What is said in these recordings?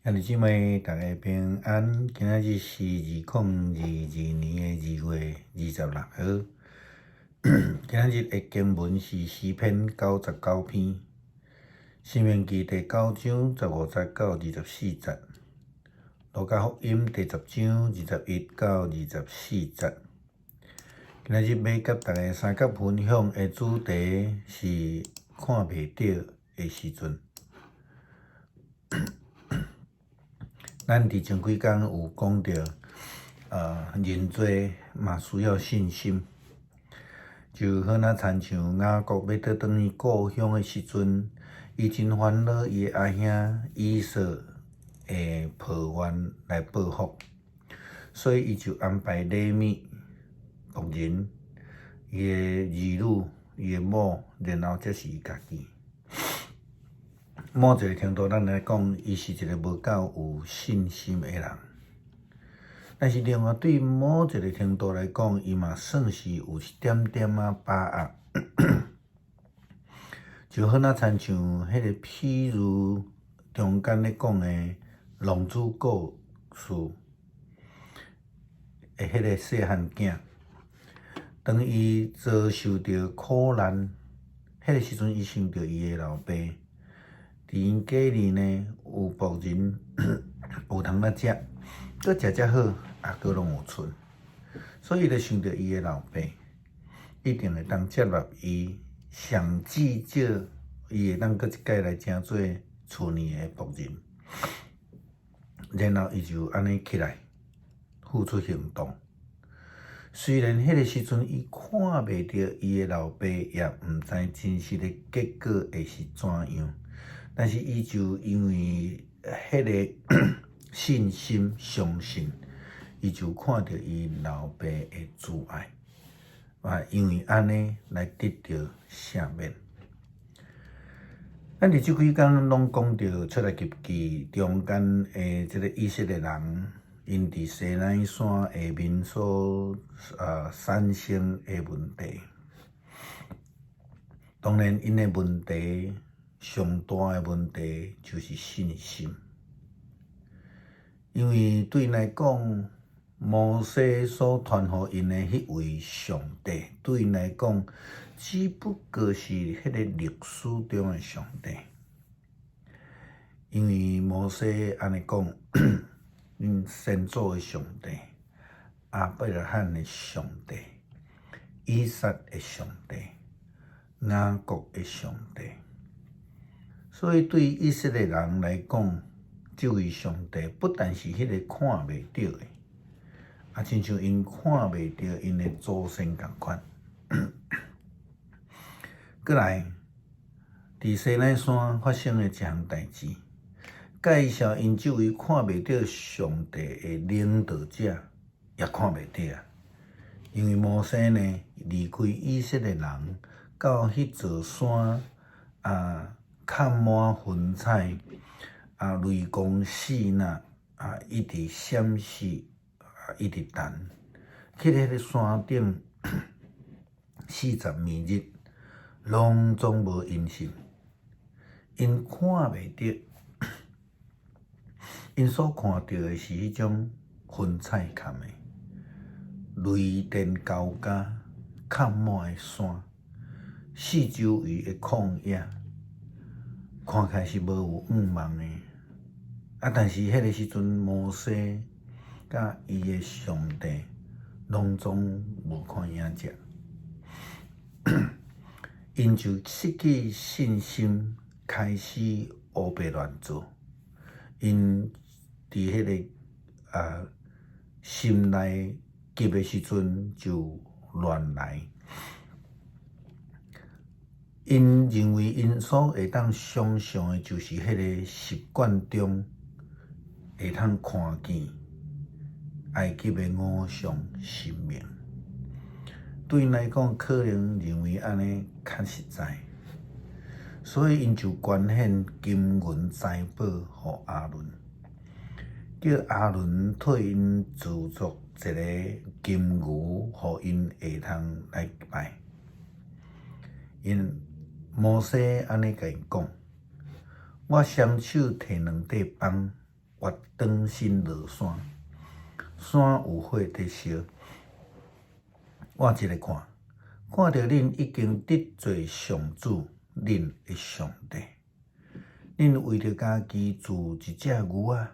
兄弟姊妹，大家平安。今仔日是2022年2月26号。今仔日的经文是诗篇99篇，申命记第9章15节到24节，路加福音第10章21到24节。今仔日要甲大家三角分享的主题是看袂到的时阵。咱伫前几工有讲到，人罪嘛需要信心，就好若亲像雅各要倒转去故乡的时阵，伊真烦恼伊的阿兄以扫会抱怨来报复，所以伊就安排利米仆人、伊的儿女、伊的某，然后才是伊家己。某一个程度，咱来讲，伊是一个无够有信心的人。但是另外对某一个程度来讲，伊嘛算是有一点点把握。就好若亲像迄个譬如中间咧讲的浪子故事的迄个细汉囝，当伊遭受到苦难，迄个时阵伊想到伊的老爸。伫因家里呢，有仆人有通仔食，佫食好，也佫拢有剩，所以就想到伊的老爸，一定会当接纳伊，上至少伊会当佫一届来争做厝里的仆人，然后伊就安尼起来付出行动。虽然迄个时阵伊看袂到伊的老爸，也毋知真实的结果会是怎样。但是伊就因为迄个信心相信，伊就看到伊老爸的慈爱，因为安尼来得到赦免。咱伫即几工拢讲到出埃及记中间的即个以色列人，因伫西奈山下面所产生的问题。当然，因的问题。上大的问题就是信心，因为对因来讲，摩西所传予因的迄位上帝，对因来讲，只不过是迄个历史中的上帝。因为摩西安尼讲，因先祖的上帝，亚伯拉罕的上帝，以撒的上帝，雅各的上帝。所以对以色列人来讲，这位上帝不但是迄个看袂到的，亲像因看袂到因的祖先同款。过来，伫西奈山发生的一项代志，介绍因这位看袂到上帝的领导者也看袂到，因为摩西呢离开以色列人到迄座山看满云彩，雷公四那，一直闪烁，一直弹，去迄个山顶40暝日，拢总无音讯。因看袂到，因所看到的是迄种云彩盖的，雷电交加，盖满的山，四周围的旷野。看起来是无有雾茫的，但是迄个时阵，摩西甲伊的上帝拢总无看影只，因就失去信心，开始胡白乱做。因伫迄个心内急的时阵就乱来。因认为因所会当想象的，就是迄个习惯中会通看见埃及的偶像神明。对因来讲，可能认为安尼较实在，所以因就捐献金银财宝予阿伦，叫阿伦替因制作一个金牛，予因会通来拜。因摩西安尼甲因讲：我双手摕2块棒，越长身落山，山有火在烧。我一个看到恁已经得罪上主，恁的上帝。恁为着家己自一只牛仔，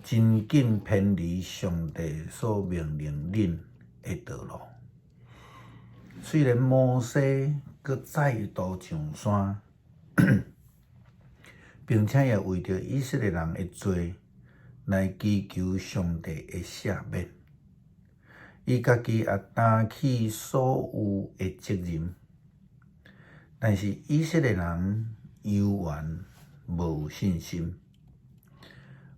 真紧偏离上帝所命令恁的道路。虽然摩西佮再度上山，并且也为着以色列人的罪来祈求上帝的赦免，伊家己也担起所有的责任，但是以色列人犹原无有信心。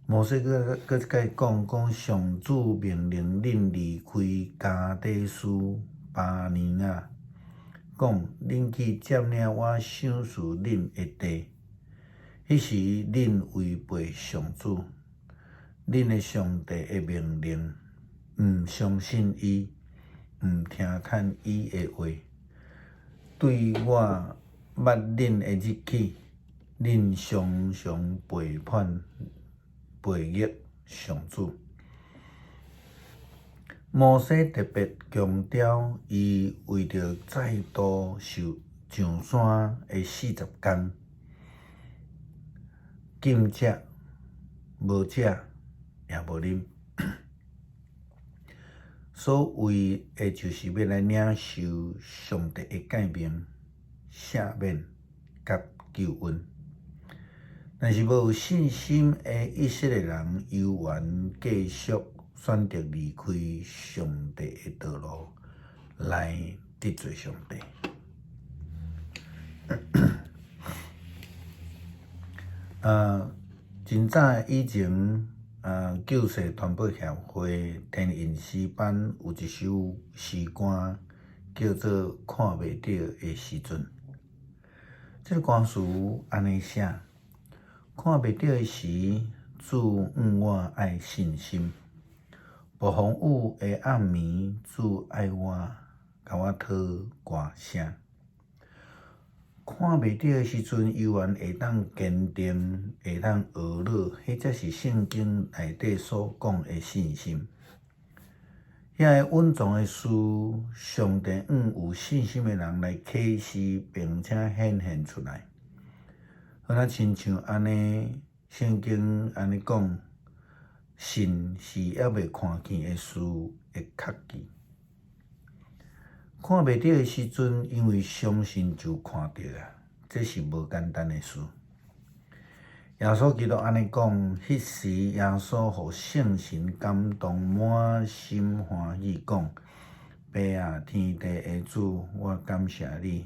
摩西佮甲伊讲，上主命令恁离开加低斯巴尼亚，讲恁去占领我赏赐恁的地。迄时恁违背上主，恁的上帝的命令，毋相信伊，毋听趁伊的话。对我捌恁的日起，恁常常背叛背逆上主。摩西特别强调，伊为着再度上山的40天，禁食、无食也无啉，所为的就是要来领受上帝的诫命、赦免甲救恩。但是无有信心的以色列人，犹原继续选择离开上帝的道路，来得罪上帝。真早以前，救世团报协会天印诗班有一首诗歌，叫做《看袂到的时阵》。这个歌词安尼写：看袂到的时，主我爱信心；暴风雨的暗暝，主爱我，甲我讨歌声。看袂到的时阵，犹原会当坚定，会当学乐，迄才是圣经内底所讲的信心。遐个稳重的事，上帝有信心的人来启示，并且显现出来。好像亲像安尼，圣经安尼讲，信是还未看见的事的确据。看袂到的时阵，因为相信就看到啊，这是无简单的事。耶稣基督安尼讲，迄时耶稣互圣神感动，满心欢喜，讲：爸啊，天地的主，我感谢你，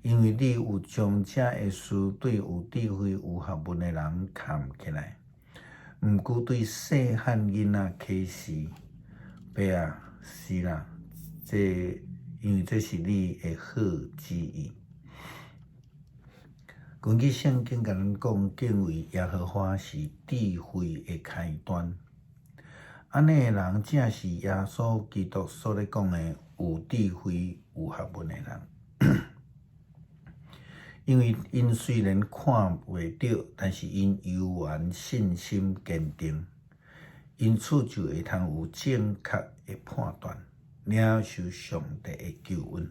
因为你有将这的事对有智慧、有学问的人藏起来，毋过对细汉囡仔启示。爸啊，是啦，因为这是你的好旨意。根据圣经甲咱讲，敬畏耶和华是智慧的开端。安尼的人正是耶稣基督所咧讲的有智慧、有学问的人。因为因虽然看袂到，但是因犹原信心坚定，因此就会通有正确的判断，领受上帝的救恩，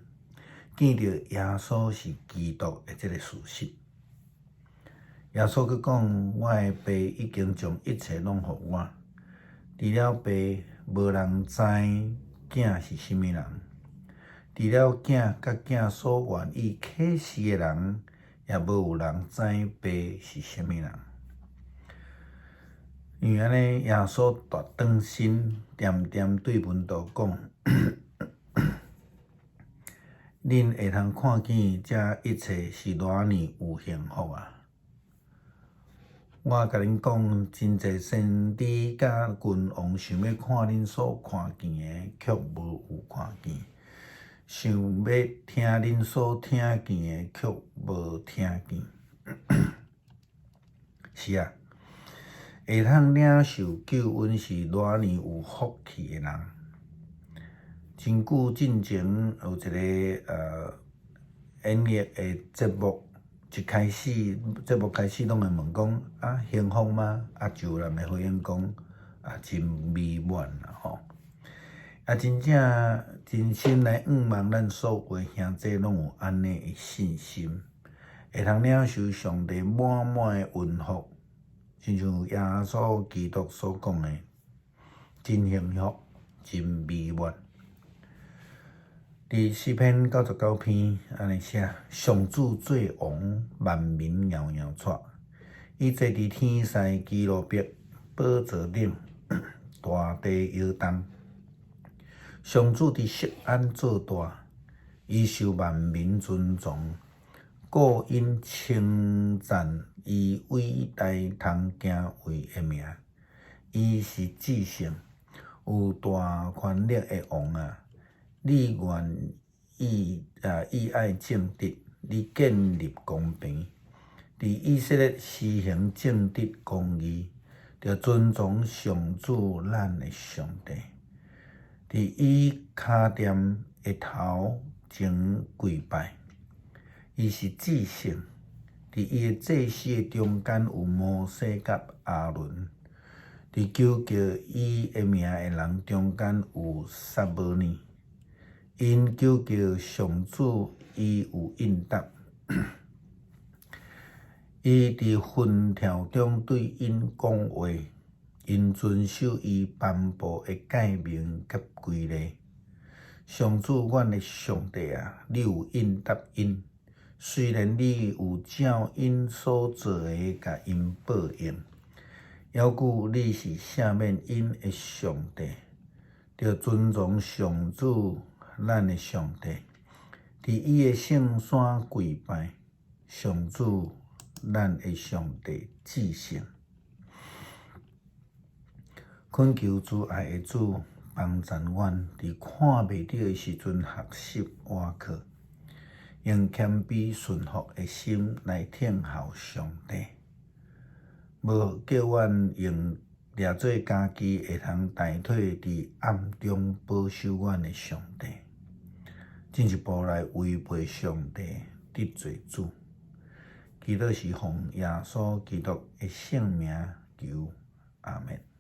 见到耶稣是基督的这个事实。耶稣佮讲：我的爸已经将一切拢予我，除了爸，无人知囝是甚物人；除了囝甲囝所愿意启示的人，也无有人知爸是甚物人。因为安尼，耶稣大长身，点点对门徒讲：恁会通看见这一切是偌尼有幸福啊！我甲恁讲，真侪先知甲君王想要看恁所看见的，却无有看见；想要听恁所听见的，却无听见。是啊，会通领受救恩是偌尼有福气的人。真久之前有一个演艺的节目，一开始节目开始拢会问讲啊幸福吗？啊就人会回应讲啊真美满啦吼。啊真正真心来望咱所有兄弟拢有安尼的信心，会通领受上帝满满的恩福，亲像耶稣基督所讲的，真幸福，真美满。伫诗篇99篇安尼写：上主做王，万民摇摇掣。伊坐伫天师基路伯宝座顶，大地摇动。上主伫锡安做大，伊受万民尊崇。故因称赞伊伟大通行位的名。伊是至圣，有大权力的王啊！你愿意爱正直，你建立公平，伫以色列施行正直公义，着尊崇上主咱的上帝。伫伊脚店的头前跪拜，伊是至圣。伫伊的祭司的中间有摩西甲亚伦，伫求叫伊的名的人中间有撒母耳。因求叫上主，伊有应答。伊伫云条中对因讲话，因遵守伊颁布的诫命甲规例。上主，阮的上帝啊，你有应答因。虽然你有照因所做的甲因报应，犹故你是赦免因的上帝，着尊重上主。咱的上帝，伫伊的圣山跪拜，上主，咱的上帝至圣。恳求主爱的主帮助阮，伫看袂到的时阵学习倚靠，用谦卑顺服的心来听候上帝，无叫阮用掠做家己会通代替伫暗中保守阮的上帝。进一步来违背上帝，得罪主。祈祷是奉耶稣基督的圣名求，阿门。